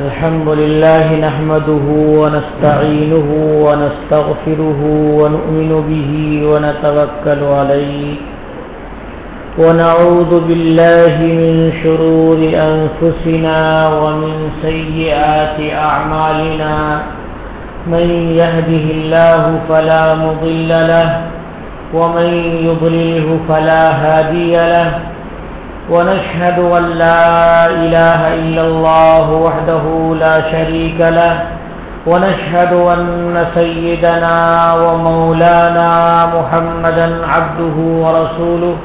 الحمد لله نحمده ونستعينه ونستغفره ونؤمن به ونتوكل عليه ونعوذ بالله من شرور أنفسنا ومن سيئات أعمالنا من يهده الله فلا مضل له ومن يضلله فلا هادي له ونشهد أن لا إله إلا الله وحده لا شريك له ونشهد أن سيدنا ومولانا محمدا عبده ورسوله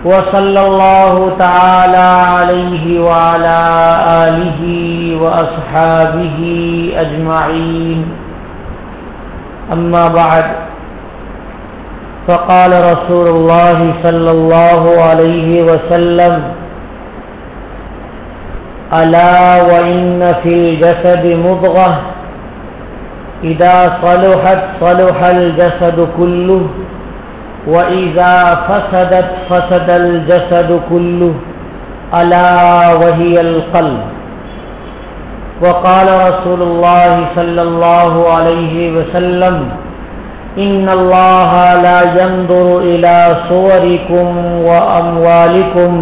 وصلى الله تعالى عليه وعلى آله وأصحابه أجمعين أما بعد فقال رسول الله صلى الله عليه وسلم ألا وإن في الجسد مضغة إذا صلحت صلح الجسد كله وإذا فسدت فسد الجسد كله ألا وهي القلب. وقال رسول الله صلى الله عليه وسلم إن الله لا ينظر إلى صوركم وأموالكم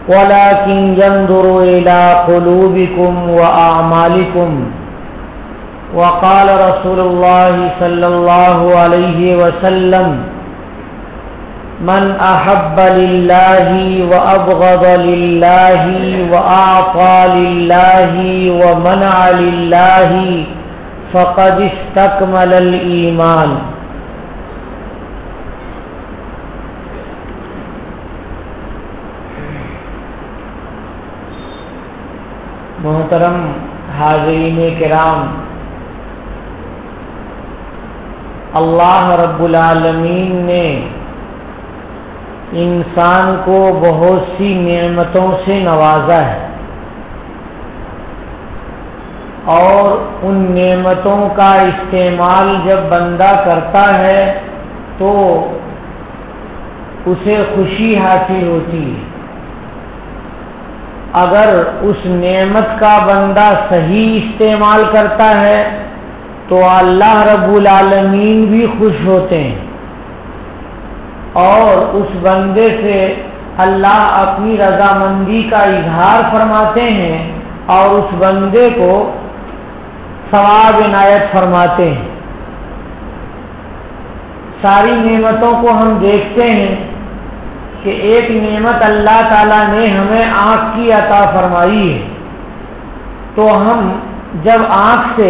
ولكن ينظر إلى قلوبكم وأعمالكم. وقال رسول الله صلى الله عليه وسلم من أحب لله وأبغض لله وأعطى لله ومنع لله فقد استكمل الإيمان. محترم حاضرین کرام، اللہ رب العالمین نے انسان کو بہت سی نعمتوں سے نوازا ہے اور ان نعمتوں کا استعمال جب بندہ کرتا ہے تو اسے خوشی حاصل ہوتی ہے. اگر اس نعمت کا بندہ صحیح استعمال کرتا ہے تو اللہ رب العالمین بھی خوش ہوتے ہیں اور اس بندے سے اللہ اپنی رضامندی کا اظہار فرماتے ہیں اور اس بندے کو ثواب عنایت فرماتے ہیں. ساری نعمتوں کو ہم دیکھتے ہیں کہ ایک نعمت اللہ تعالیٰ نے ہمیں آنکھ کی عطا فرمائی ہے، تو ہم جب آنکھ سے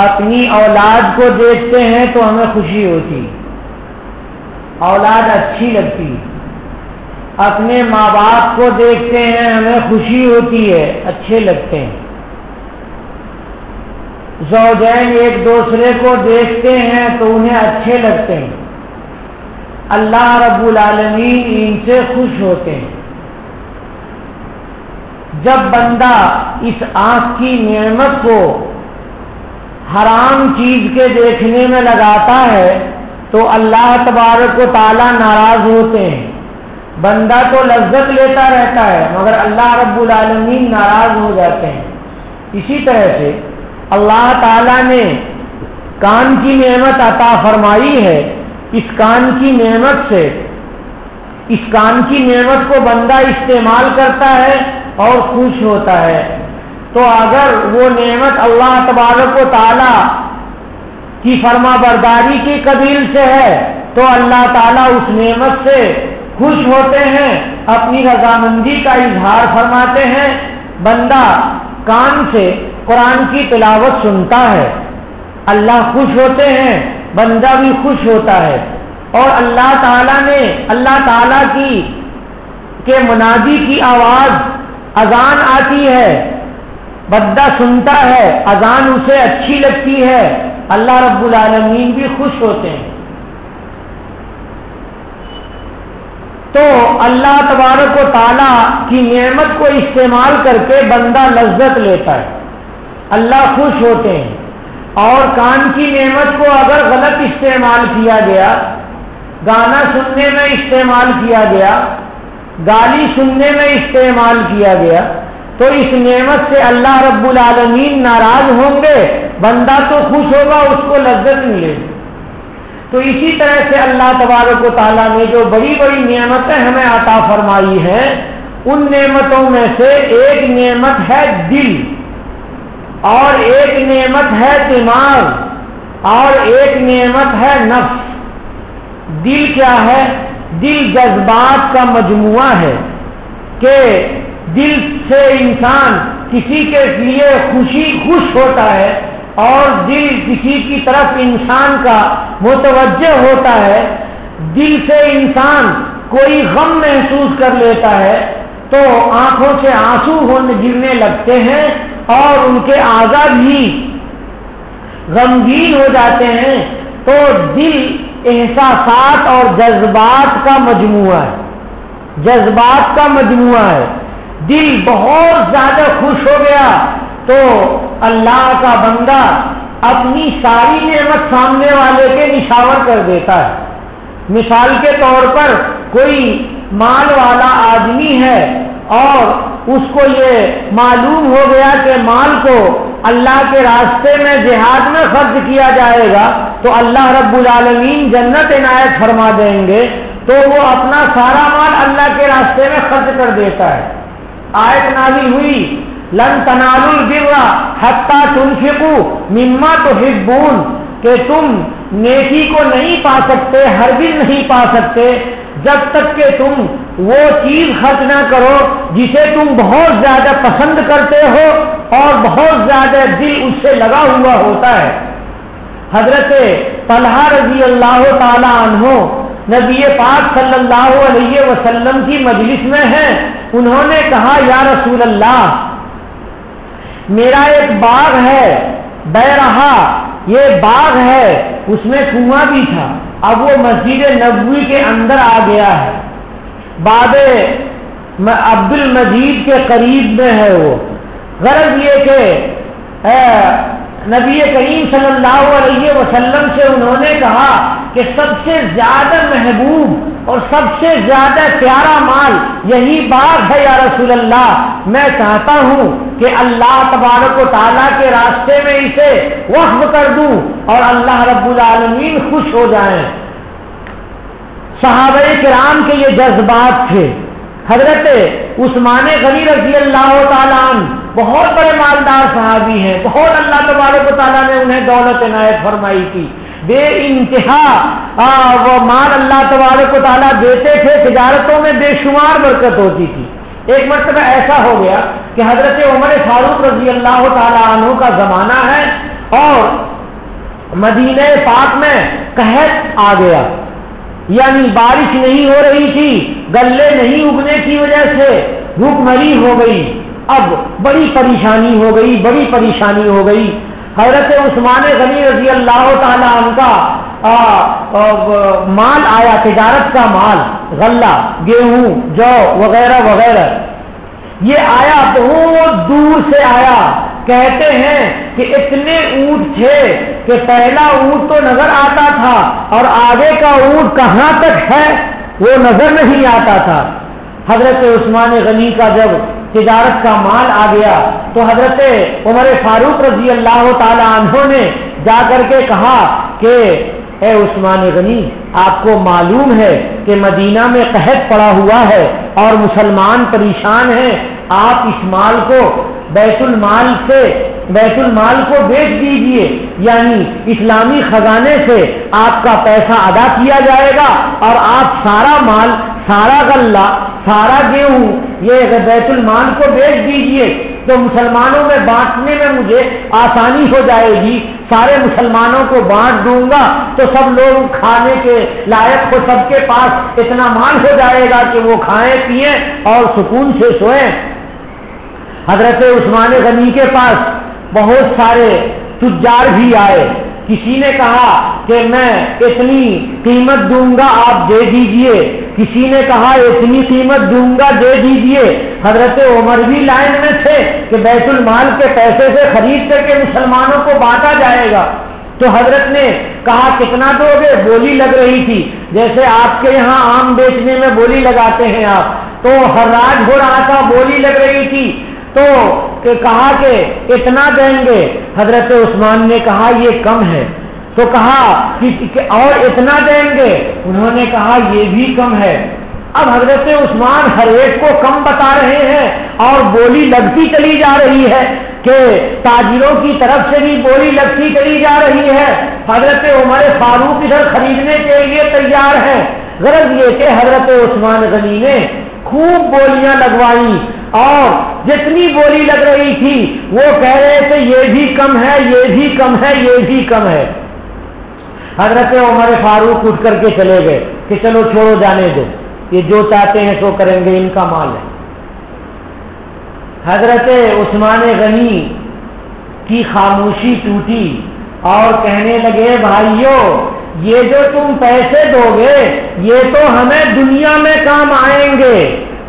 اپنی اولاد کو دیکھتے ہیں تو ہمیں خوشی ہوتی، اولاد اچھی لگتی. اپنے ماں باپ کو دیکھتے ہیں ہمیں خوشی ہوتی ہے، اچھے لگتے ہیں. زوجین ایک دوسرے کو دیکھتے ہیں تو انہیں اچھے لگتے ہیں. اللہ رب العالمین ان سے خوش ہوتے ہیں. جب بندہ اس آنکھ کی نعمت کو حرام چیز کے دیکھنے میں لگاتا ہے تو اللہ تبارک و تعالی ناراض ہوتے ہیں. بندہ تو لذت لیتا رہتا ہے مگر اللہ رب العالمین ناراض ہو جاتے ہیں. اسی طرح سے اللہ تعالی نے کان کی نعمت عطا فرمائی ہے. اس کان کی نعمت سے اس کان کی نعمت کو بندہ استعمال کرتا ہے اور خوش ہوتا ہے. تو اگر وہ نعمت اللہ تبارک و تعالی کی فرما برداری کی قبیل سے ہے تو اللہ تعالیٰ اس نعمت سے خوش ہوتے ہیں، اپنی رضامندی کا اظہار فرماتے ہیں. بندہ کان سے قرآن کی تلاوت سنتا ہے، اللہ خوش ہوتے ہیں، بندہ بھی خوش ہوتا ہے. اور اللہ تعالیٰ نے اللہ تعالیٰ کی کے منادی کی آواز اذان آتی ہے، بندہ سنتا ہے، اذان اسے اچھی لگتی ہے، اللہ رب العالمین بھی خوش ہوتے ہیں. تو اللہ تبارک و تعالیٰ کی نعمت کو استعمال کر کے بندہ لذت لیتا ہے، اللہ خوش ہوتے ہیں. اور کان کی نعمت کو اگر غلط استعمال کیا گیا، گانا سننے میں استعمال کیا گیا، گالی سننے میں استعمال کیا گیا تو اس نعمت سے اللہ رب العالمین ناراض ہوں گے، بندہ تو خوش ہوگا، اس کو لذت ملے گی۔ تو اسی طرح سے اللہ تبارک و تعالیٰ نے جو بڑی بڑی نعمتیں ہمیں عطا فرمائی ہیں، ان نعمتوں میں سے ایک نعمت ہے دل، اور ایک نعمت ہے دماغ، اور ایک نعمت ہے نفس۔ دل کیا ہے؟ دل جذبات کا مجموعہ ہے کہ دل سے انسان کسی کے لیے خوش ہوتا ہے، اور دل کسی کی طرف انسان کا متوجہ ہوتا ہے۔ دل سے انسان کوئی غم محسوس کر لیتا ہے تو آنکھوں سے آنسو گرنے لگتے ہیں، اور ان کے اعضاء بھی غمگین ہو جاتے ہیں۔ تو دل احساسات اور جذبات کا مجموعہ ہے، جذبات کا مجموعہ ہے۔ دل بہت زیادہ خوش ہو گیا تو اللہ کا بندہ اپنی ساری نعمت سامنے والے کے نشاور کر دیتا ہے۔ مثال کے طور پر کوئی مال والا آدمی ہے اور اس کو یہ معلوم ہو گیا کہ مال کو اللہ کے راستے میں جہاد میں خرچ کیا جائے گا تو اللہ رب العالمین جنت عنایت فرما دیں گے، تو وہ اپنا سارا مال اللہ کے راستے میں خرچ کر دیتا ہے۔ آیت نازل ہوئی لن تنالوا البر حتی تنفقوا مما تحبون، کہ تم نیکی کو نہیں پا سکتے، ہرگز نہیں پا سکتے جب تک کہ تم وہ چیز خرچ نہ کرو جسے تم بہت زیادہ پسند کرتے ہو اور بہت زیادہ دل اس سے لگا ہوا ہوتا ہے۔ حضرت طلحہ رضی اللہ تعالی عنہ نبی پاک صلی اللہ علیہ وسلم کی مجلس میں ہیں، انہوں نے کہا یا رسول اللہ، میرا ایک باغ ہے بیرہا، یہ باغ ہے، اس میں کنواں بھی تھا، اب وہ مسجد نبوی کے اندر آ گیا ہے، باب عبد المجید کے قریب میں ہے وہ۔ غرض یہ کہ نبی کریم صلی اللہ علیہ وسلم سے انہوں نے کہا کہ سب سے زیادہ محبوب اور سب سے زیادہ پیارا مال یہی باغ ہے یا رسول اللہ، میں چاہتا ہوں کہ اللہ تبارک و تعالیٰ کے راستے میں اسے وقف کر دوں اور اللہ رب العالمین خوش ہو جائیں۔ صحابہ کرام کے یہ جذبات تھے۔ حضرت عثمان غنی رضی اللہ تعالیٰ عنہ بہت بڑے مالدار صحابی ہیں، بہت اللہ تبارک و تعالیٰ نے انہیں دولت عنایت فرمائی تھی، بے انتہا وہ مال اللہ تبارک و تعالیٰ دیتے تھے، تجارتوں میں بے شمار برکت ہوتی تھی۔ ایک مرتبہ ایسا ہو گیا کہ حضرت عمر فاروق رضی اللہ تعالیٰ عنہ کا زمانہ ہے اور مدینہ پاک میں قحط آ گیا، یعنی بارش نہیں ہو رہی تھی، گلے نہیں اگنے کی وجہ سے بھوک مری ہو گئی، اب بڑی پریشانی ہو گئی، بڑی پریشانی ہو گئی۔ حضرت عثمان غنی رضی اللہ تعالیٰ عنہ کا مال آیا، تجارت کا مال، غلہ، گیہوں، جو وغیرہ وغیرہ، یہ آیا بہت دور سے آیا۔ کہتے ہیں کہ اتنے اونٹ تھے کہ پہلا اونٹ تو نظر آتا تھا اور آگے کا اونٹ کہاں تک ہے وہ نظر نہیں آتا تھا۔ حضرت عثمان غنی کا جب تجارت کا مال آ گیا تو حضرت عمر فاروق رضی اللہ تعالی عنہ نے جا کر کے کہا کہ اے عثمان غنی، آپ کو معلوم ہے کہ مدینہ میں قحط پڑا ہوا ہے اور مسلمان پریشان ہیں، آپ اس مال کو بیت المال کو بیچ دیجئے، یعنی اسلامی خزانے سے آپ کا پیسہ ادا کیا جائے گا اور آپ سارا مال، سارا غلہ، سارا گیہوں یہ بیت المال کو بیچ دیجئے تو مسلمانوں میں بانٹنے میں مجھے آسانی ہو جائے گی، سارے مسلمانوں کو بانٹ دوں گا تو سب لوگ کھانے کے لائق ہو، سب کے پاس اتنا مال ہو جائے گا کہ وہ کھائیں پیئیں اور سکون سے سوئیں۔ حضرت عثمان غنی کے پاس بہت سارے تجار بھی آئے، کسی نے کہا کہ میں اتنی قیمت دوں گا آپ دے دیجئے، کسی نے کہا اتنی قیمت دوں گا دے دیجئے۔ حضرت عمر بھی لائن میں تھے کہ بیت المال کے پیسے سے خرید کر کے مسلمانوں کو بانٹا جائے گا، تو حضرت نے کہا کتنا دو گے؟ بولی لگ رہی تھی جیسے آپ کے یہاں آم بیچنے میں بولی لگاتے ہیں آپ، تو حراج ہو رہا تھا، بولی لگ رہی تھی، تو کہا کہ اتنا دیں گے. حضرت عثمان نے کہا یہ کم ہے. تو کہا کہ اور اتنا دیں گے. انہوں نے کہا یہ بھی کم ہے. اب حضرت عثمان ہر ایک کو کم بتا رہے ہیں اور بولی لگتی چلی جا رہی ہے کہ تاجروں کی طرف سے بھی بولی لگتی چلی جا رہی ہے. حضرت عمر فاروق ادھر خریدنے کے لیے تیار ہیں. غرض یہ کہ حضرت عثمان غنی نے خوب بولیاں لگوائی اور جتنی بولی لگ رہی تھی وہ کہہ رہے تھے یہ بھی کم ہے، یہ بھی کم ہے، یہ بھی کم ہے. حضرت عمر فاروق اٹھ کر کے چلے گئے کہ چلو چھوڑو، جانے دو، یہ جو چاہتے ہیں سو کریں گے، ان کا مال ہے. حضرت عثمان غنی کی خاموشی ٹوٹی اور کہنے لگے بھائیو، یہ جو تم پیسے دو گے یہ تو ہمیں دنیا میں کام آئیں گے،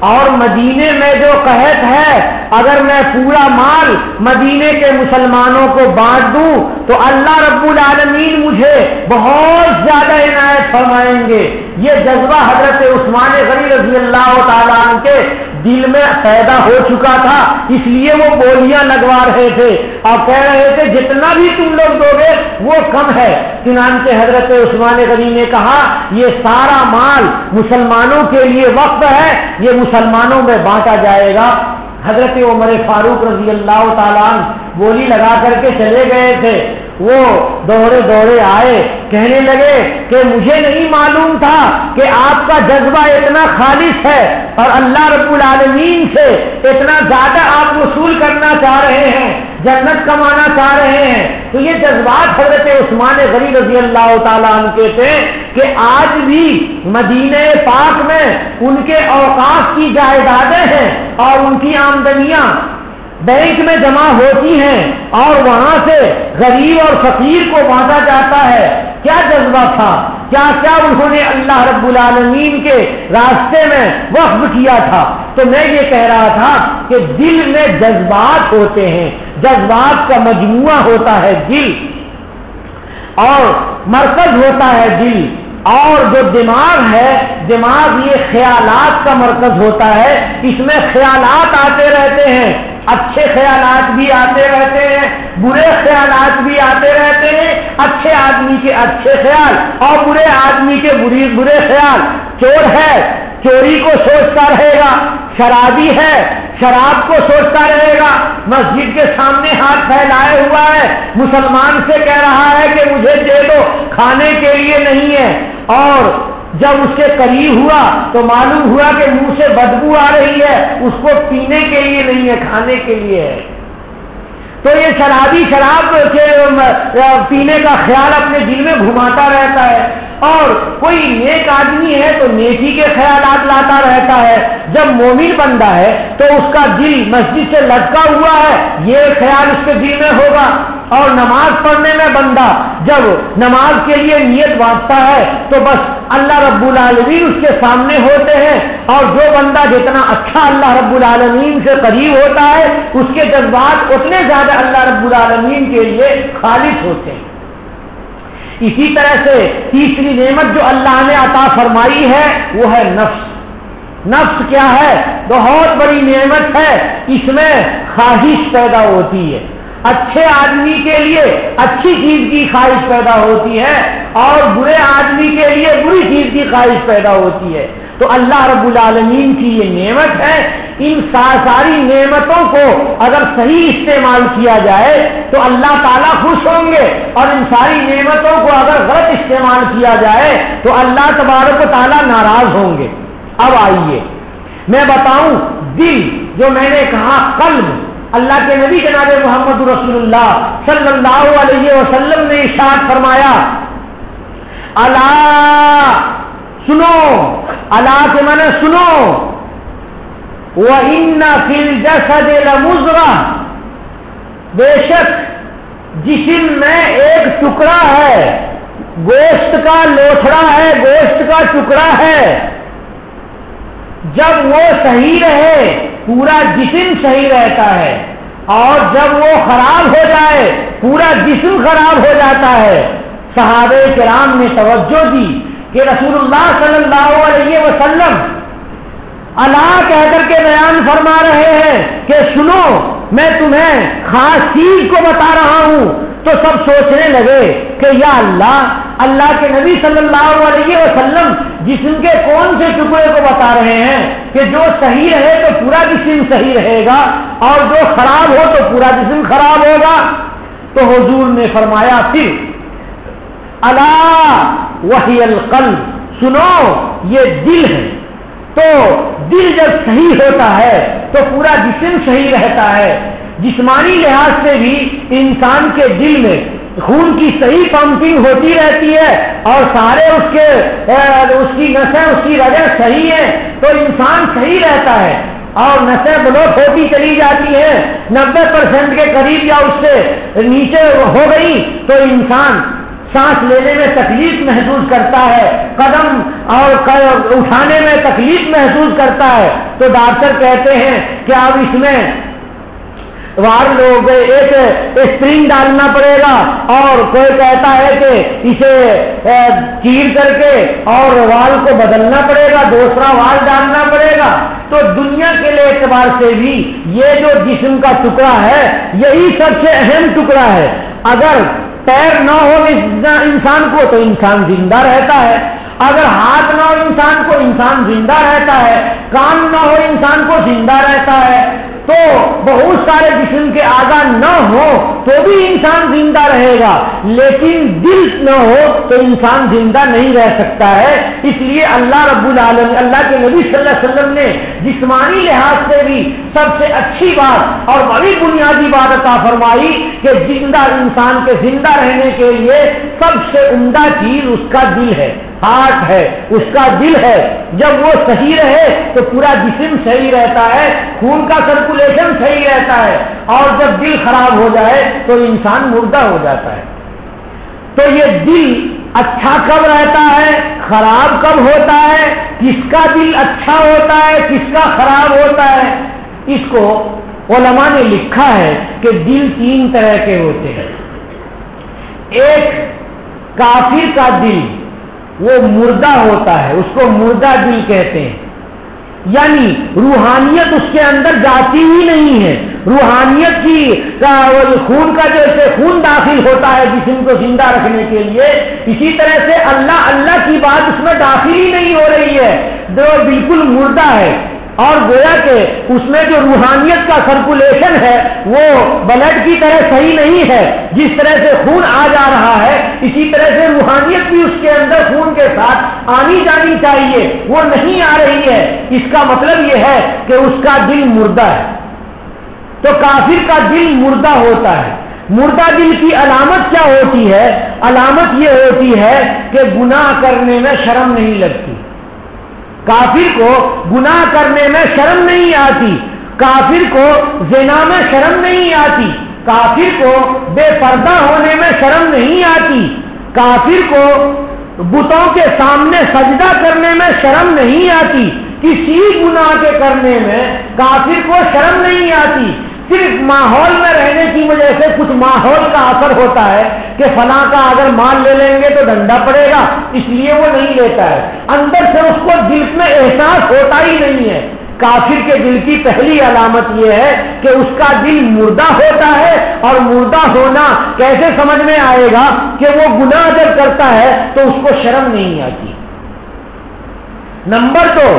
اور مدینے میں جو قحط ہے اگر میں پورا مال مدینے کے مسلمانوں کو بانٹ دوں تو اللہ رب العالمین مجھے بہت زیادہ عنایت فرمائیں گے. یہ جذبہ حضرت عثمان غنی رضی اللہ تعالیٰ عنہ کے دل میں پیدا ہو چکا تھا، اس لیے وہ بولیاں لگوا رہے تھے اور کہہ رہے تھے جتنا بھی تم لوگ دو گے وہ کم ہے. چنانچہ حضرت عثمان غنی نے کہا یہ سارا مال مسلمانوں کے لیے وقف ہے، یہ مسلمانوں میں بانٹا جائے گا. حضرت عمر فاروق رضی اللہ تعالیٰ عنہ بولی لگا کر کے چلے گئے تھے. وہ دوڑے آئے، کہنے لگے کہ مجھے نہیں معلوم تھا کہ آپ کا جذبہ اتنا خالص ہے اور اللہ رب العالمین سے اتنا زیادہ آپ وصول کرنا چاہ رہے ہیں، جنت کمانا چاہ رہے ہیں. تو یہ جذبات حضرت عثمان غنی رضی اللہ تعالیٰ عنہ کے تھے کہ آج بھی مدینہ پاک میں ان کے اوقاف کی جائیدادیں ہیں اور ان کی آمدنیاں بینک میں جمع ہوتی ہیں اور وہاں سے غریب اور فقیر کو بانٹا جاتا ہے. کیا جذبہ تھا، کیا کیا انہوں نے اللہ رب العالمین کے راستے میں وقف کیا تھا. تو میں یہ کہہ رہا تھا کہ دل میں جذبات ہوتے ہیں، جذبات کا مجموعہ ہوتا ہے دل، اور مرکز ہوتا ہے دل، اور جو دماغ ہے، دماغ یہ خیالات کا مرکز ہوتا ہے. اس میں خیالات آتے رہتے ہیں، اچھے خیالات بھی آتے رہتے ہیں، برے خیالات بھی آتے رہتے ہیں. اچھے آدمی کے اچھے خیال اور برے آدمی کے برے خیال. چور ہے چوری کو سوچتا رہے گا، شرابی ہے شراب کو سوچتا رہے گا، مسجد کے سامنے ہاتھ پھیلائے ہوا ہے، مسلمان سے کہہ رہا ہے کہ مجھے دے دو، کھانے کے لیے نہیں ہے، اور جب اس کے قریب ہوا تو معلوم ہوا کہ منہ سے بدبو آ رہی ہے، اس کو پینے کے لیے نہیں ہے، کھانے کے لیے ہے. تو یہ شرابی شراب پینے کا خیال اپنے دل میں گھماتا رہتا ہے، اور کوئی نیک آدمی ہے تو نیکی کے خیالات لاتا رہتا ہے. جب مومن بندہ ہے تو اس کا دل مسجد سے لٹکا ہوا ہے، یہ خیال اس کے دل میں ہوگا. اور نماز پڑھنے میں بندہ جب نماز کے لیے نیت باندھتا ہے تو بس اللہ رب العالمین اس کے سامنے ہوتے ہیں، اور جو بندہ جتنا اچھا اللہ رب العالمین سے قریب ہوتا ہے اس کے جذبات اتنے زیادہ اللہ رب العالمین کے لیے خالص ہوتے ہیں. اسی طرح سے تیسری نعمت جو اللہ نے عطا فرمائی ہے وہ ہے نفس. نفس کیا ہے؟ بہت بڑی نعمت ہے. اس میں خواہش پیدا ہوتی ہے، اچھے آدمی کے لیے اچھی چیز کی خواہش پیدا ہوتی ہے اور برے آدمی کے لیے بری چیز کی خواہش پیدا ہوتی ہے. تو اللہ رب العالمین کی یہ نعمت ہے. ان ساری نعمتوں کو اگر صحیح استعمال کیا جائے تو اللہ تعالیٰ خوش ہوں گے، اور ان ساری نعمتوں کو اگر غلط استعمال کیا جائے تو اللہ تبارک و تعالیٰ ناراض ہوں گے. اب آئیے میں بتاؤں، دل جو میں نے کہا قلب، اللہ کے نبی جناب محمد رسول اللہ صلی اللہ علیہ وسلم نے ارشاد فرمایا، الا سنو، الا کے معنی سنو، وَإِنَّ فِي الْجَسَدِ لَمُضْغَةً، بے شک جسم میں ایک ٹکڑا ہے، گوشت کا لوتھڑا ہے، گوشت کا ٹکڑا ہے. جب وہ صحیح رہے پورا جسم صحیح رہتا ہے، اور جب وہ خراب ہو جائے پورا جسم خراب ہو جاتا ہے. صحابہ کرام نے توجہ دی کہ رسول اللہ صلی اللہ علیہ وسلم اللہ کہہ کر کے بیان فرما رہے ہیں کہ سنو میں تمہیں خاص چیز کو بتا رہا ہوں، تو سب سوچنے لگے کہ یا اللہ کے نبی صلی اللہ علیہ وسلم جسم کے کون سے ٹکڑے کو بتا رہے ہیں کہ جو صحیح رہے تو پورا جسم صحیح رہے گا اور جو خراب ہو تو پورا جسم خراب ہوگا؟ تو حضور نے فرمایا پھر الا وہی القلب، سنو یہ دل ہے، تو دل جب صحیح ہوتا ہے تو پورا جسم صحیح رہتا ہے۔ جسمانی لحاظ سے بھی انسان کے دل میں خون کی صحیح پمپنگ ہوتی رہتی ہے اور سارے اس کی نسیں، اس کی رگیں صحیح ہیں تو انسان صحیح رہتا ہے، اور نسیں بلوک ہوتی چلی جاتی ہیں 90% کے قریب یا اس سے نیچے ہو گئی تو انسان سانس لینے میں تکلیف محسوس کرتا ہے، قدم اور اٹھانے میں تکلیف محسوس کرتا ہے، تو ڈاکٹر کہتے ہیں کہ اب اس میں وار لوگ ایک اسپرنگ ڈالنا پڑے گا، اور کوئی کہتا ہے کہ اسے چیر کر کے اور وال کو بدلنا پڑے گا، دوسرا وال ڈالنا پڑے گا۔ تو دنیا کے لیے اعتبار سے بھی یہ جو جسم کا ٹکڑا ہے یہی سب سے اہم ٹکڑا ہے۔ اگر پیر نہ ہو انسان کو تو انسان زندہ رہتا ہے، اگر ہاتھ نہ ہو انسان کو انسان زندہ رہتا ہے، کان نہ ہو انسان کو زندہ رہتا ہے، تو بہت سارے جسم کے اعضاء نہ ہو تو بھی انسان زندہ رہے گا، لیکن دل نہ ہو تو انسان زندہ نہیں رہ سکتا ہے۔ اس لیے اللہ رب العالمین، اللہ کے نبی صلی اللہ علیہ وسلم نے جسمانی لحاظ سے بھی سب سے اچھی بات اور بڑی بنیادی بات عطا فرمائی کہ زندہ انسان کے زندہ رہنے کے لیے سب سے عمدہ چیز اس کا دل ہے، ہارٹ ہے، اس کا دل ہے۔ جب وہ صحیح رہے تو پورا جسم صحیح رہتا ہے، خون کا سرکولیشن صحیح رہتا ہے، اور جب دل خراب ہو جائے تو انسان مردہ ہو جاتا ہے۔ تو یہ دل اچھا کب رہتا ہے، خراب کب ہوتا ہے، کس کا دل اچھا ہوتا ہے، کس کا خراب ہوتا ہے، اس کو علماء نے لکھا ہے کہ دل 3 طرح کے ہوتے ہیں۔ ایک کافر کا دل وہ مردہ ہوتا ہے، اس کو مردہ دل کہتے ہیں، یعنی روحانیت اس کے اندر جاتی ہی نہیں ہے۔ روحانیت کی خون کا جیسے خون داخل ہوتا ہے جسم کو زندہ رکھنے کے لیے، اسی طرح سے اللہ کی بات اس میں داخل ہی نہیں ہو رہی ہے، جو بالکل مردہ ہے۔ اور گویا کہ اس میں جو روحانیت کا سرکولیشن ہے وہ بلڈ کی طرح صحیح نہیں ہے، جس طرح سے خون آ جا رہا ہے اسی طرح سے روحانیت بھی اس کے اندر خون کے ساتھ آنی جانی چاہیے، وہ نہیں آ رہی ہے۔ اس کا مطلب یہ ہے کہ اس کا دل مردہ ہے۔ تو کافر کا دل مردہ ہوتا ہے۔ مردہ دل کی علامت کیا ہوتی ہے؟ علامت یہ ہوتی ہے کہ گناہ کرنے میں شرم نہیں لگتی، کافر کو گناہ کرنے میں شرم نہیں آتی، کافر کو زنا میں شرم نہیں آتی، کافر کو بے پردہ ہونے میں شرم نہیں آتی، کافر کو بتوں کے سامنے سجدہ کرنے میں شرم نہیں آتی، کسی گناہ کے کرنے میں کافر کو شرم نہیں آتی۔ صرف ماحول میں رہنے کی وجہ سے کچھ ماحول کا اثر ہوتا ہے کہ فلاں کا اگر مال لے لیں گے تو ڈنڈا پڑے گا، اس لیے وہ نہیں لیتا ہے، اندر سے اس کو دل میں احساس ہوتا ہی نہیں ہے۔ کافر کے دل کی پہلی علامت یہ ہے کہ اس کا دل مردہ ہوتا ہے، اور مردہ ہونا کیسے سمجھ میں آئے گا کہ وہ گناہ جب کرتا ہے تو اس کو شرم نہیں آتی۔ نمبر 2،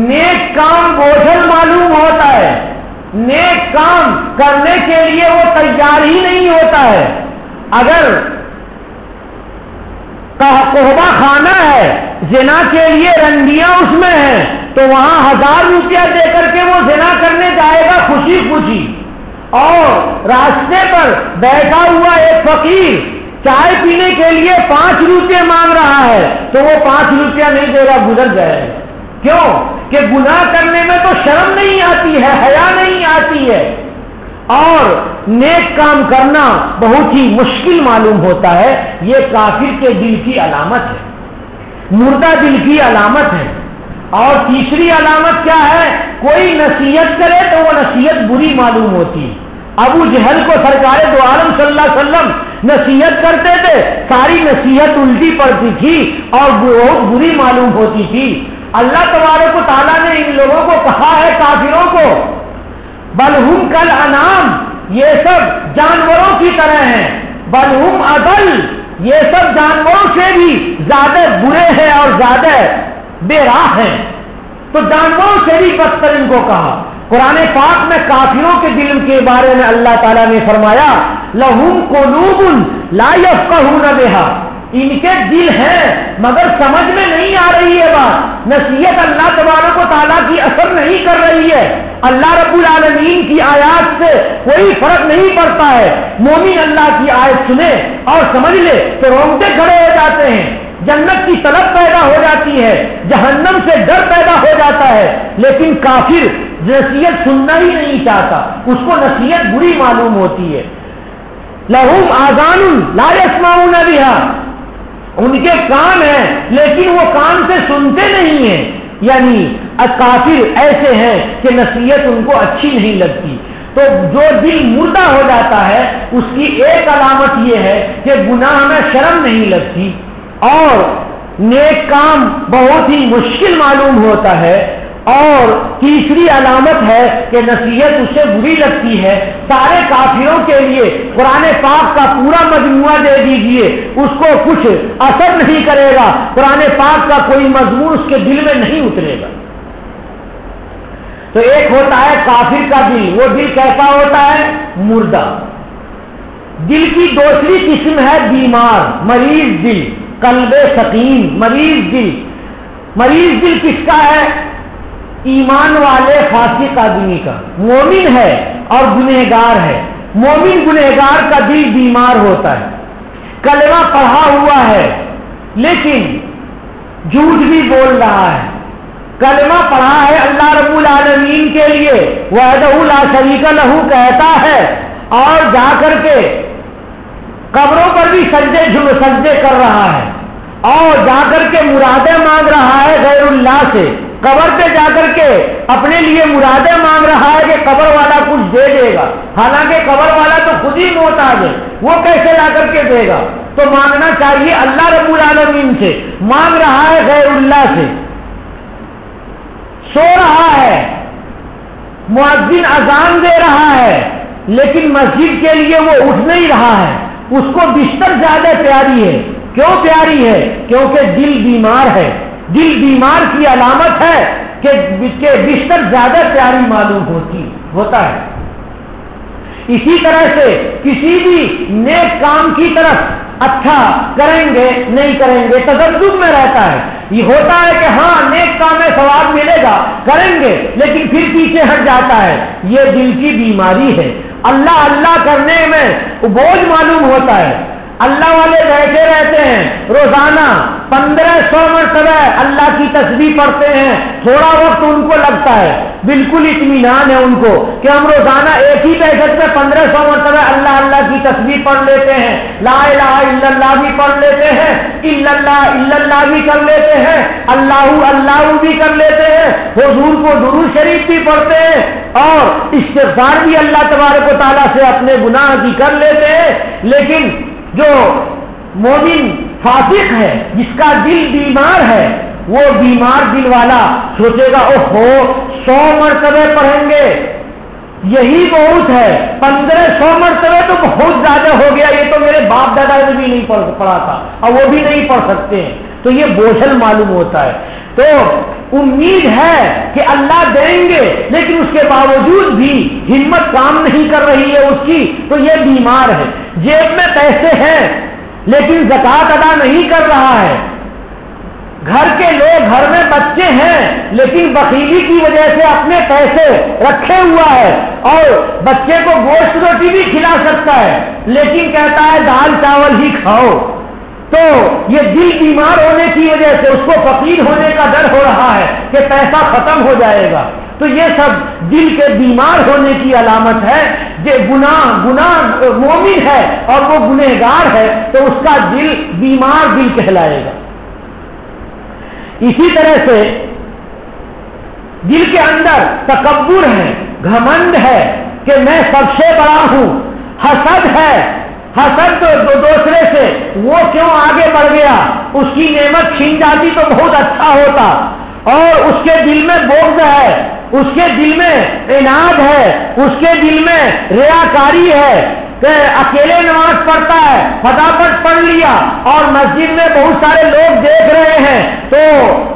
نیک کام بوجھل معلوم ہوتا ہے، نیک کام کرنے کے لیے وہ تیار ہی نہیں ہوتا ہے۔ اگر قہبہ خانہ ہے، زنا کے لیے رنڈیاں اس میں ہیں، تو وہاں 1000 روپیہ دے کر کے وہ زنا کرنے جائے گا خوشی خوشی، اور راستے پر بیٹھا ہوا ایک فقیر چائے پینے کے لیے 5 روپے مانگ رہا ہے تو وہ 5 روپیہ نہیں دے گا، گزر جائے گا۔ کیوں کہ گناہ کرنے میں تو شرم نہیں آتی ہے، حیا نہیں آتی ہے، اور نیک کام کرنا بہت ہی مشکل معلوم ہوتا ہے۔ یہ کافر کے دل کی علامت ہے، مردہ دل کی علامت ہے۔ اور تیسری علامت کیا ہے؟ کوئی نصیحت کرے تو وہ نصیحت بری معلوم ہوتی۔ ابو جہل کو سرکار دو عالم صلی اللہ علیہ وسلم نصیحت کرتے تھے، ساری نصیحت الٹی پڑتی تھی اور بہت بری معلوم ہوتی تھی۔ اللہ تبارک و تعالیٰ نے ان لوگوں کو کہا ہے کافروں کو بل ہم کل انعام، یہ سب جانوروں کی طرح ہیں، بل ہم اضل، یہ سب جانوروں سے بھی زیادہ برے ہیں اور زیادہ بے راہ ہیں۔ تو جانوروں سے بھی بدتر ان کو کہا۔ قرآن پاک میں کافروں کے دل کے بارے میں اللہ تعالیٰ نے فرمایا لہم قلوب لا یفقہون بہا، ان کے دل ہیں مگر سمجھ میں نہیں آ رہی ہے بات، نصیحت اللہ تبارک و تعالیٰ کی اثر نہیں کر رہی ہے، اللہ رب العالمین کی آیات سے کوئی فرق نہیں پڑتا ہے۔ مومن اللہ کی آیت سنے اور سمجھ لے تو رونگٹے کھڑے ہو جاتے ہیں، جنت کی طلب پیدا ہو جاتی ہے، جہنم سے ڈر پیدا ہو جاتا ہے، لیکن کافر نصیحت سننا ہی نہیں چاہتا، اس کو نصیحت بری معلوم ہوتی ہے۔ لہم آذان لا یسمعون بہا، ان کے کان ہیں لیکن وہ کان سے سنتے نہیں ہیں، یعنی کافر ایسے ہیں کہ نصیحت ان کو اچھی نہیں لگتی۔ تو جو دل مردہ ہو جاتا ہے اس کی ایک علامت یہ ہے کہ گناہ میں شرم نہیں لگتی اور نیک کام بہت ہی مشکل معلوم ہوتا ہے، اور تیسری علامت ہے کہ نصیحت اسے بری لگتی ہے۔ سارے کافروں کے لیے قرآن پاک کا پورا مجموعہ دے دیجئے، اس کو کچھ اثر نہیں کرے گا، قرآن پاک کا کوئی مضمون اس کے دل میں نہیں اترے گا۔ تو ایک ہوتا ہے کافر کا دل، وہ دل کیسا ہوتا ہے؟ مردہ۔ دل کی دوسری قسم ہے بیمار، مریض دل، قلب سقیم، مریض دل۔ مریض دل کس کا ہے؟ ایمان والے فاسق آدمی کا، مومن ہے اور گنہگار ہے۔ مومن گنہگار کا دل بیمار ہوتا ہے، کلمہ پڑھا ہوا ہے لیکن جھوٹ بھی بول رہا ہے، کلمہ پڑھا ہے اللہ رب العالمین کے لیے وحدہ لا شریک لہ کہتا ہے، اور جا کر کے قبروں پر بھی سجدے کر رہا ہے، اور جا کر کے مرادیں مانگ رہا ہے غیر اللہ سے، قبر پہ جا کر کے اپنے لیے مرادیں مانگ رہا ہے کہ قبر والا کچھ دے دے گا، حالانکہ قبر والا تو خود ہی محتاج ہے، وہ کیسے لا کر کے دے گا؟ تو مانگنا چاہیے اللہ رب العالمین سے، مانگ رہا ہے غیر اللہ سے۔ سو رہا ہے، مؤذن اذان دے رہا ہے لیکن مسجد کے لیے وہ اٹھ نہیں رہا ہے، اس کو بستر زیادہ پیاری ہے۔ کیوں پیاری ہے؟ کیونکہ دل بیمار ہے۔ دل بیمار کی علامت ہے کہ بستر زیادہ پیاری معلوم ہوتا ہے۔ اسی طرح سے کسی بھی نیک کام کی طرف اچھا کریں گے نہیں کریں گے تذبذب میں رہتا ہے، یہ ہوتا ہے کہ ہاں نیک کام میں ثواب ملے گا کریں گے لیکن پھر پیچھے ہٹ جاتا ہے، یہ دل کی بیماری ہے۔ اللہ اللہ کرنے میں بوجھ معلوم ہوتا ہے، اللہ والے بیٹھے رہتے ہیں روزانہ 1500 مرتبہ اللہ کی تسبیح پڑھتے ہیں، تھوڑا وقت ان کو لگتا ہے، بالکل اطمینان ہے ان کو کہ ہم روزانہ ایک ہی بیٹھک میں 1500 مرتبہ اللہ اللہ کی تسبیح پڑھ لیتے ہیں، لا الہ الا اللہ بھی پڑھ لیتے ہیں، الا اللہ بھی کر لیتے ہیں، اللہ اللہ بھی کر لیتے ہیں، حضور کو درود شریف بھی پڑھتے ہیں، اور استغفار بھی اللہ تبارک و تعالیٰ سے اپنے گناہ کی کر لیتے ہیں، لیکن جو مومن فاسق ہے جس کا دل بیمار ہے، وہ بیمار دل والا سوچے گا اوہو 100 مرتبہ پڑھیں گے یہی بہت ہے، 1500 مرتبہ تو بہت زیادہ ہو گیا، یہ تو میرے باپ دادا نے بھی نہیں پڑھا تھا اور وہ بھی نہیں پڑھ سکتے ہیں، تو یہ بوجھل معلوم ہوتا ہے۔ تو امید ہے کہ اللہ دیں گے لیکن اس کے باوجود بھی ہمت کام نہیں کر رہی ہے اس کی، تو یہ بیمار ہے۔ جیب میں پیسے ہیں لیکن زکوٰۃ ادا نہیں کر رہا ہے، گھر کے لوگ گھر میں بچے ہیں لیکن بخیلی کی وجہ سے اپنے پیسے رکھے ہوا ہے، اور بچے کو گوشت روٹی بھی کھلا سکتا ہے لیکن کہتا ہے دال چاول ہی کھاؤ، تو یہ دل بیمار ہونے کی وجہ سے اس کو فقیر ہونے کا ڈر ہو رہا ہے کہ پیسہ ختم ہو جائے گا، تو یہ سب دل کے بیمار ہونے کی علامت ہے۔ یہ گناہ مومن ہے اور وہ گنہگار ہے تو اس کا دل بیمار دل کہلائے گا۔ اسی طرح سے دل کے اندر تکبر ہے، گھمنڈ ہے کہ میں سب سے بڑا ہوں، حسد ہے، حسد تو دوسرے سے وہ کیوں آگے بڑھ گیا، اس کی نعمت چھین جاتی تو بہت اچھا ہوتا، اور اس کے دل میں بغض ہے، اس کے دل میں عناد ہے، اس کے دل میں ریاکاری ہے کہ اکیلے نماز پڑھتا ہے، فٹافٹ پڑھ لیا اور مسجد میں بہت سارے لوگ دیکھ رہے ہیں تو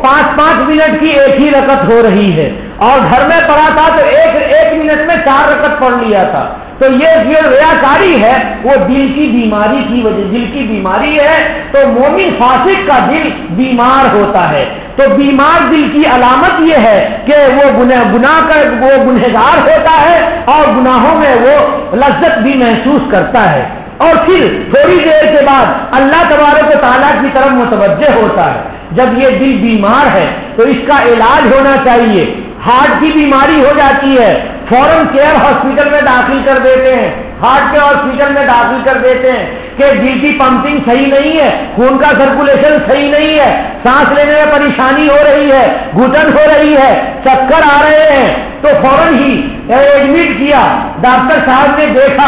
5-5 منٹ کی ایک ہی رکعت ہو رہی ہے، اور گھر میں پڑھا تھا تو ایک منٹ میں 4 رکعت پڑھ لیا تھا. تو یہ جو ریاکاری ہے وہ دل کی بیماری کی وجہ، دل کی بیماری ہے. تو مومن فاسق کا دل بیمار ہوتا ہے. تو بیمار دل کی علامت یہ ہے کہ وہ گناہ کا وہ گنہگار ہوتا ہے اور گناہوں میں وہ لذت بھی محسوس کرتا ہے، اور پھر تھوڑی دیر کے بعد اللہ تبارک و تعالیٰ کی طرف متوجہ ہوتا ہے. جب یہ دل بیمار ہے تو اس کا علاج ہونا چاہیے. ہارٹ کی بیماری ہو جاتی ہے، فوراً کیئر ہاسپٹل میں داخل کر دیتے ہیں، ہارٹ کے ہاسپٹل میں داخل کر دیتے ہیں کہ دل کی پمپنگ صحیح نہیں ہے، خون کا سرکولیشن صحیح نہیں ہے، سانس لینے میں پریشانی ہو رہی ہے، گھٹن ہو رہی ہے، چکر آ رہے ہیں. تو فوراً ہی ایڈمٹ کیا، ڈاکٹر صاحب نے دیکھا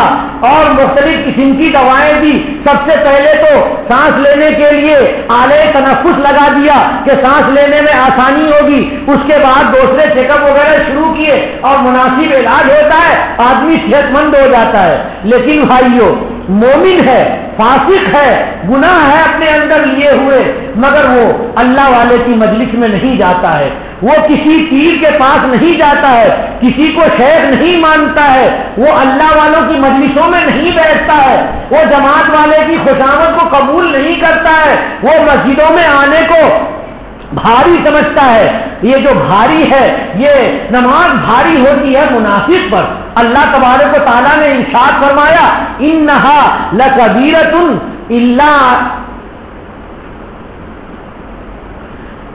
اور مختلف قسم کی دوائیں دی. سب سے پہلے تو سانس لینے کے لیے آلے تنفس لگا دیا کہ سانس لینے میں آسانی ہوگی. اس کے بعد دوسرے چیک اپ وغیرہ شروع کیے اور مناسب علاج ہوتا ہے، آدمی صحت مند ہو جاتا ہے. لیکن بھائیو، مومن ہے، فاسق ہے، گناہ ہے اپنے اندر لیے ہوئے، مگر وہ اللہ والے کی مجلس میں نہیں جاتا ہے، وہ کسی پیر کے پاس نہیں جاتا ہے، کسی کو شیخ نہیں مانتا ہے، وہ اللہ والوں کی مجلسوں میں نہیں بیٹھتا ہے، وہ جماعت والے کی خوشامد کو قبول نہیں کرتا ہے، وہ مسجدوں میں آنے کو بھاری سمجھتا ہے. یہ جو بھاری ہے، یہ نماز بھاری ہوتی ہے منافق پر. اللہ تبارک و تعالیٰ نے ارشاد فرمایا انہا لکبیرۃ الا،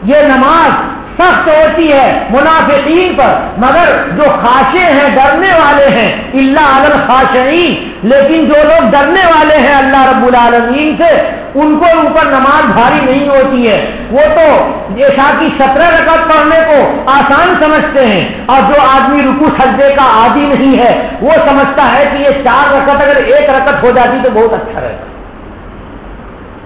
یہ نماز سخت ہوتی ہے منافقین پر، مگر جو خاشع ہیں، ڈرنے والے ہیں، الا علی الخاشعین، لیکن جو لوگ ڈرنے والے ہیں اللہ رب العالمین سے، ان کو اوپر نماز بھاری نہیں ہوتی ہے. وہ تو عشاء کی 17 رکعت پڑھنے کو آسان سمجھتے ہیں، اور جو آدمی رکوع سجدے کا عادی نہیں ہے وہ سمجھتا ہے کہ یہ 4 رکعت اگر 1 رکعت ہو جاتی تو بہت اچھا رہتا،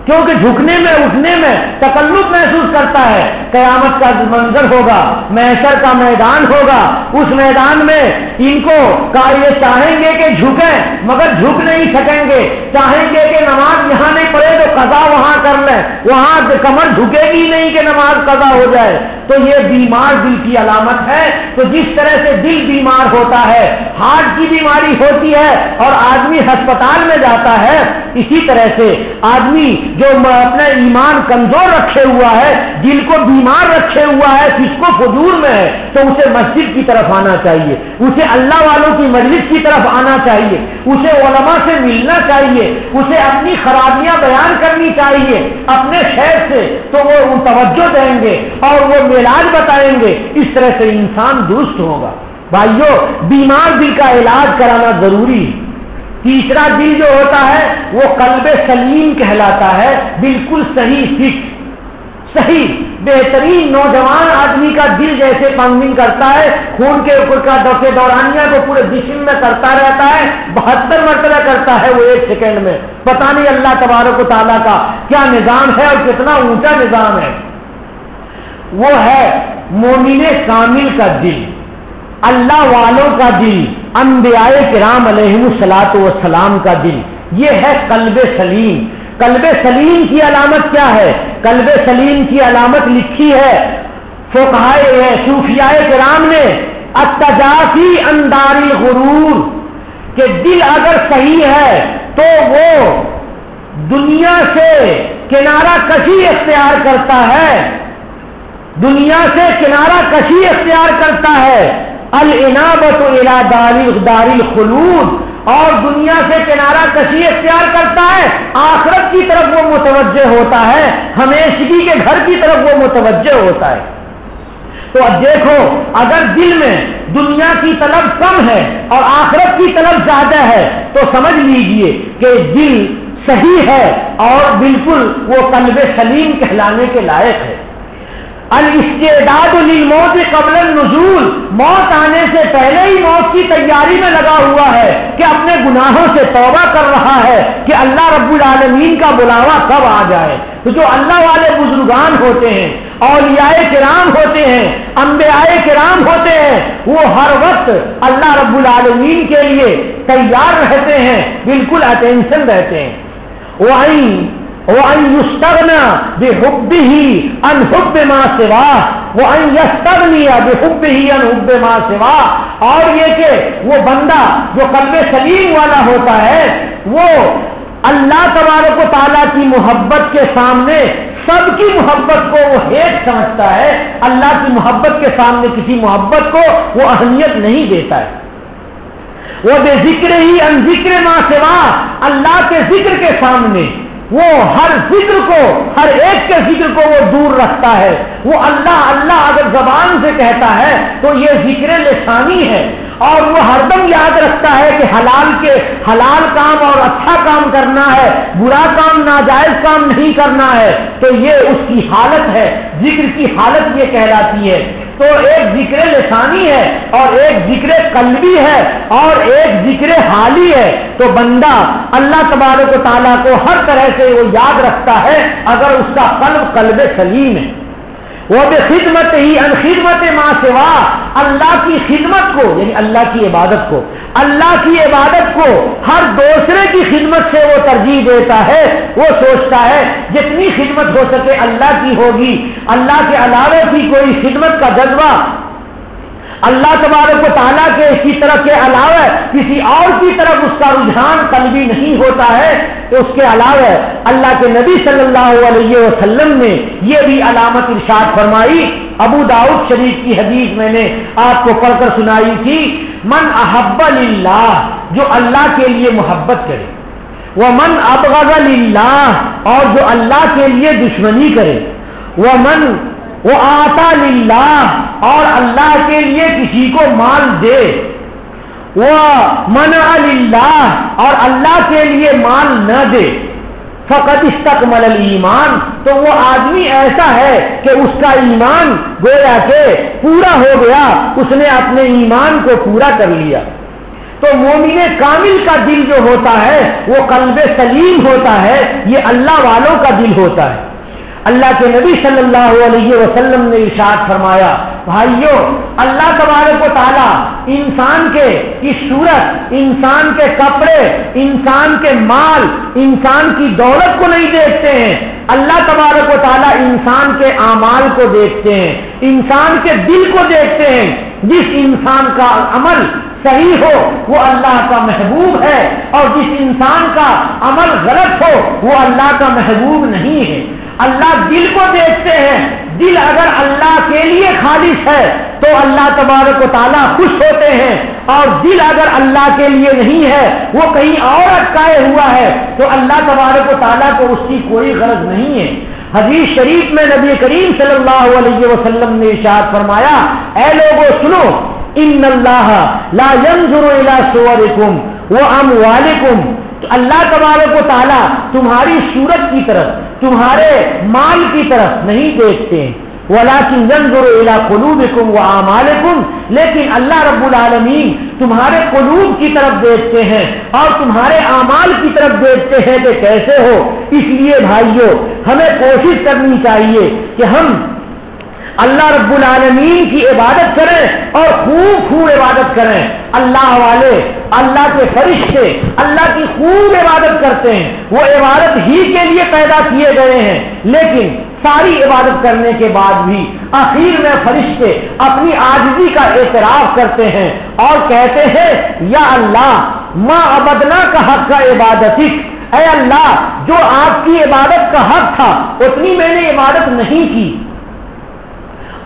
کیونکہ جھکنے میں اٹھنے میں تکلف محسوس کرتا ہے. قیامت کا منظر ہوگا، محشر کا میدان ہوگا، اس میدان میں ان کو یہ چاہیں گے کہ جھکیں مگر جھک نہیں سکیں گے، چاہیں گے کہ نماز یہاں نہیں پڑھے تو قضا وہاں کر لیں، وہاں کمر جھکے گی نہیں کہ نماز قضا ہو جائے. تو یہ بیمار دل کی علامت ہے. تو جس طرح سے دل بیمار ہوتا ہے، ہارٹ کی بیماری ہوتی ہے اور آدمی ہسپتال میں جاتا ہے، اسی طرح سے آدمی جو اپنا ایمان کمزور رکھے ہوا ہے، دل کو بیمار رکھے ہوا ہے، فسق و فجور میں ہے، تو اسے مسجد کی طرف آنا چاہیے، اسے اللہ والوں کی مجلس کی طرف آنا چاہیے، اسے علماء سے ملنا چاہیے، اسے اپنی خرابیاں بیان کرنی چاہیے اپنے شہر سے، تو وہ توجہ دیں گے اور وہ علاج بتائیں گے. اس طرح سے انسان درست ہوگا. بھائیو، بیمار دل کا علاج کرانا ضروری ہے. تیسرا دل جو ہوتا ہے وہ قلب سلیم کہلاتا ہے، بالکل صحیح فٹ، صحیح بہترین نوجوان آدمی کا دل جیسے پمپنگ کرتا ہے، خون کے اوپر کا دورانیہ کو پورے جسم میں کرتا رہتا ہے، 72 مرتبہ کرتا ہے وہ 1 سیکنڈ میں. پتہ نہیں اللہ تبارک و تعالیٰ کا کیا نظام ہے اور کتنا اونچا نظام ہے. وہ ہے مومن کامل کا دل، اللہ والوں کا دل، انبیاء کرام علیہم الصلاۃ والسلام کا دل. یہ ہے قلب سلیم. قلب سلیم کی علامت کیا ہے؟ قلب سلیم کی علامت لکھی ہے فقہائے صوفیاء کرام نے، التجافی عن دار الغرور، کہ دل اگر صحیح ہے تو وہ دنیا سے کنارہ کشی اختیار کرتا ہے، دنیا سے کنارہ کشی اختیار کرتا ہے. الانابۃ الی دار الخلود، اور دنیا سے کنارہ کشی اختیار کرتا ہے، آخرت کی طرف وہ متوجہ ہوتا ہے، ہمیشگی کے گھر کی طرف وہ متوجہ ہوتا ہے. تو اب دیکھو، اگر دل میں دنیا کی طلب کم ہے اور آخرت کی طلب زیادہ ہے تو سمجھ لیجئے کہ دل صحیح ہے اور بالکل وہ قلب سلیم کہلانے کے لائق ہے. الاستعداد للموت قبل النزول، موت آنے سے پہلے ہی موت کی تیاری میں لگا ہوا ہے کہ اپنے گناہوں سے توبہ کر رہا ہے کہ اللہ رب العالمین کا بلاوا کب آ جائے. تو جو اللہ والے بزرگان ہوتے ہیں، اولیاء کرام ہوتے ہیں، انبیاء کرام ہوتے ہیں، وہ ہر وقت اللہ رب العالمین کے لیے تیار رہتے ہیں، بالکل اٹینشن رہتے ہیں۔ وَأَن يُسْتَغْنَى بِحُبِّهِ عَنْ حُبِّ مَا سِوَاهُ وَأَن يَسْتَغْنِيَ بِحُبِّهِ عَنْ حُبِّ مَا سِوَاهُ، اور یہ کہ وہ بندہ جو قلب سلیم والا ہوتا ہے وہ اللہ تبارک و تعالیٰ کی محبت کے سامنے سب کی محبت کو وہ ہیٹ سمجھتا ہے، اللہ کی محبت کے سامنے کسی محبت کو وہ اہمیت نہیں دیتا ہے۔ وہ بے ذکر ہی ان ذکر ما سوا، اللہ کے ذکر کے سامنے وہ ہر ذکر کو، ہر ایک کے ذکر کو وہ دور رکھتا ہے۔ وہ اللہ اللہ اگر زبان سے کہتا ہے تو یہ ذکر لسانی ہے، اور وہ ہر دم یاد رکھتا ہے کہ حلال کام اور اچھا کام کرنا ہے، برا کام ناجائز کام نہیں کرنا ہے، تو یہ اس کی حالت ہے، ذکر کی حالت یہ کہلاتی ہے۔ تو ایک ذکر لسانی ہے اور ایک ذکر قلبی ہے اور ایک ذکر حالی ہے۔ تو بندہ اللہ تبارک و تعالیٰ کو ہر طرح سے وہ یاد رکھتا ہے اگر اس کا قلب سلیم ہے۔ وہ بے خدمت ہی ان خدمت ما سوا، اللہ کی خدمت کو یعنی اللہ کی عبادت کو، اللہ کی عبادت کو ہر دوسرے کی خدمت سے وہ ترجیح دیتا ہے۔ وہ سوچتا ہے جتنی خدمت ہو سکے اللہ کی ہوگی، اللہ کے علاوہ کی کوئی خدمت کا جذبہ اللہ تبارک و تعالیٰ کے اسی طرف کے علاوہ کسی اور کی طرف اس کا رجحان قلبی نہیں ہوتا ہے۔ تو اس کے علاوہ اللہ کے نبی صلی اللہ علیہ وسلم نے یہ بھی علامت ارشاد فرمائی، ابو داؤد شریف کی حدیث میں نے آپ کو پڑھ کر سنائی تھی، من احب للہ، جو اللہ کے لیے محبت کرے، ومن ابغض للہ، اور جو اللہ کے لیے دشمنی کرے، ومن وآتا للہ، اور اللہ کے لیے کسی کو مال دے، ومنع للہ، اور اللہ کے لیے مال نہ دے، فقد استکمل الایمان، تو وہ آدمی ایسا ہے کہ اس کا ایمان گویا کہ پورا ہو گیا، اس نے اپنے ایمان کو پورا کر لیا۔ تو مومن کامل کا دل جو ہوتا ہے وہ قلب سلیم ہوتا ہے، یہ اللہ والوں کا دل ہوتا ہے۔ اللہ کے نبی صلی اللہ علیہ وسلم نے ارشاد فرمایا، بھائیو اللہ تبارک و تعالیٰ انسان کے کی صورت، انسان کے کپڑے، انسان کے مال، انسان کی دولت کو نہیں دیکھتے ہیں، اللہ تبارک و تعالیٰ انسان کے اعمال کو دیکھتے ہیں، انسان کے دل کو دیکھتے ہیں۔ جس انسان کا عمل صحیح ہو وہ اللہ کا محبوب ہے، اور جس انسان کا عمل غلط ہو وہ اللہ کا محبوب نہیں ہے۔ اللہ دل کو دیکھتے ہیں، دل اگر اللہ کے لیے خالص ہے تو اللہ تبارک و تعالیٰ خوش ہوتے ہیں، اور دل اگر اللہ کے لیے نہیں ہے، وہ کہیں اور اٹکائے ہوا ہے، تو اللہ تبارک و تعالیٰ کو اس کی کوئی غرض نہیں ہے۔ حدیث شریف میں نبی کریم صلی اللہ علیہ وسلم نے ارشاد فرمایا، اے لوگوں سنو، ان اللہ لا ينظر الى صورکم واموالکم، اللہ تبارک و تعالیٰ تمہاری صورت کی طرف، تمہارے مال کی طرف نہیں دیکھتے ہیں، ولیکن ينظر الى قلوبکم واعمالکم، لیکن اللہ رب العالمین تمہارے قلوب کی طرف دیکھتے ہیں اور تمہارے اعمال کی طرف دیکھتے ہیں کہ کیسے ہو۔ اس لیے بھائیو ہمیں کوشش کرنی چاہیے کہ ہم اللہ رب العالمین کی عبادت کریں اور خوب عبادت کریں۔ اللہ والے، اللہ کے فرشتے اللہ کی خوب عبادت کرتے ہیں، وہ عبادت ہی کے لیے پیدا کیے گئے ہیں، لیکن ساری عبادت کرنے کے بعد بھی آخر میں فرشتے اپنی عاجزی کا اعتراف کرتے ہیں اور کہتے ہیں، یا اللہ ما عبدنا کا حق کا عبادتک، اے اللہ جو آپ کی عبادت کا حق تھا اتنی میں نے عبادت نہیں کی۔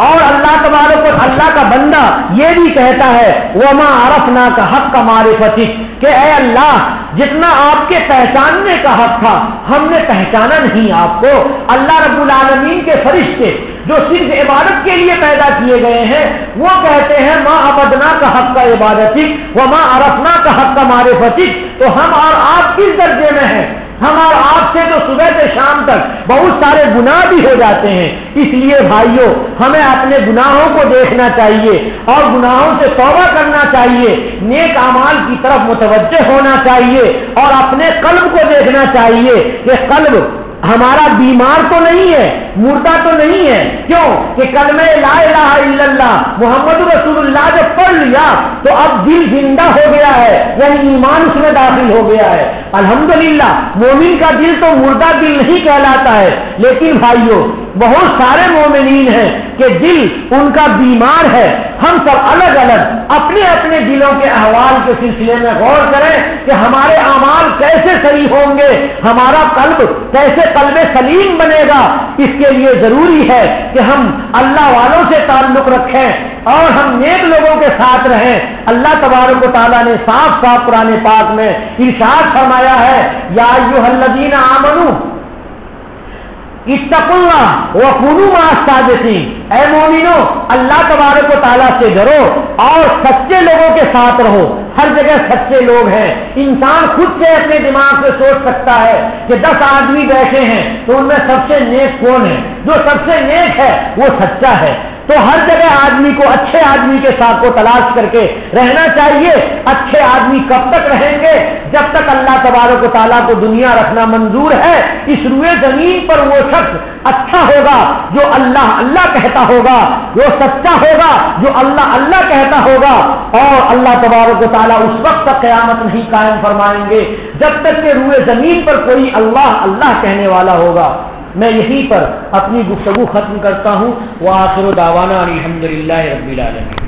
اور اللہ تبارک و اللہ کا بندہ یہ بھی کہتا ہے، وما عرفنا کا حق کا معرفتک، کہ اے اللہ جتنا آپ کے پہچاننے کا حق تھا ہم نے پہچانا نہیں آپ کو۔ اللہ رب العالمین کے فرشتے جو صرف عبادت کے لیے پیدا کیے گئے ہیں وہ کہتے ہیں، ما عبدنا کا حق کا عبادتک وما عرفنا کا حق کا معرفتک، تو ہم اور آپ کس درجے میں ہیں؟ ہم اور آپ سے تو صبح سے شام تک بہت سارے گناہ بھی ہو جاتے ہیں۔ اس لیے بھائیوں ہمیں اپنے گناہوں کو دیکھنا چاہیے اور گناہوں سے توبہ کرنا چاہیے، نیک اعمال کی طرف متوجہ ہونا چاہیے اور اپنے قلب کو دیکھنا چاہیے کہ قلب ہمارا بیمار تو نہیں ہے، مردہ تو نہیں ہے. کیوں کہ کلمہ لا الہ الا اللہ محمد رسول اللہ جب پڑھ لیا تو اب دل زندہ ہو گیا ہے، یعنی ایمان اس میں داخل ہو گیا ہے. الحمدللہ مومن کا دل تو مردہ دل نہیں کہلاتا ہے، لیکن بھائیوں بہت سارے مومنین ہیں کہ دل ان کا بیمار ہے. ہم سب الگ الگ اپنے اپنے دلوں کے احوال کے سلسلے میں غور کریں کہ ہمارے اعمال کیسے صحیح ہوں گے، ہمارا قلب کیسے قلب سلیم بنے گا. اس کے لیے ضروری ہے کہ ہم اللہ والوں سے تعلق رکھیں اور ہم نیک لوگوں کے ساتھ رہیں. اللہ تبارک و تعالیٰ نے صاف صاف قرآن پاک میں ارشاد فرمایا ہے، یا ایھا الذین آمنوا اتقوا اللہ وکونوا مع الصادقین. اے مومنو اللہ تبارک و تعالیٰ سے ڈرو اور سچے لوگوں کے ساتھ رہو. ہر جگہ سچے لوگ ہیں. انسان خود سے اپنے دماغ سے سوچ سکتا ہے کہ 10 آدمی بیٹھے ہیں تو ان میں سب سے نیک کون ہے؟ جو سب سے نیک ہے وہ سچا ہے. تو ہر جگہ آدمی کو اچھے آدمی کے ساتھ کو تلاش کر کے رہنا چاہیے. اچھے آدمی کب تک رہیں گے؟ جب تک اللہ تبارک و تعالیٰ کو دنیا رکھنا منظور ہے. اس روئے زمین پر وہ شخص اچھا ہوگا جو اللہ اللہ کہتا ہوگا، جو سچا ہوگا جو اللہ اللہ کہتا ہوگا. اور اللہ تبارک و تعالیٰ اس وقت تک قیامت نہیں قائم فرمائیں گے جب تک کہ روئے زمین پر کوئی اللہ اللہ کہنے والا ہوگا. میں یہیں پر اپنی گفتگو ختم کرتا ہوں. وآخر دعوانا الحمدللہ رب العالمین.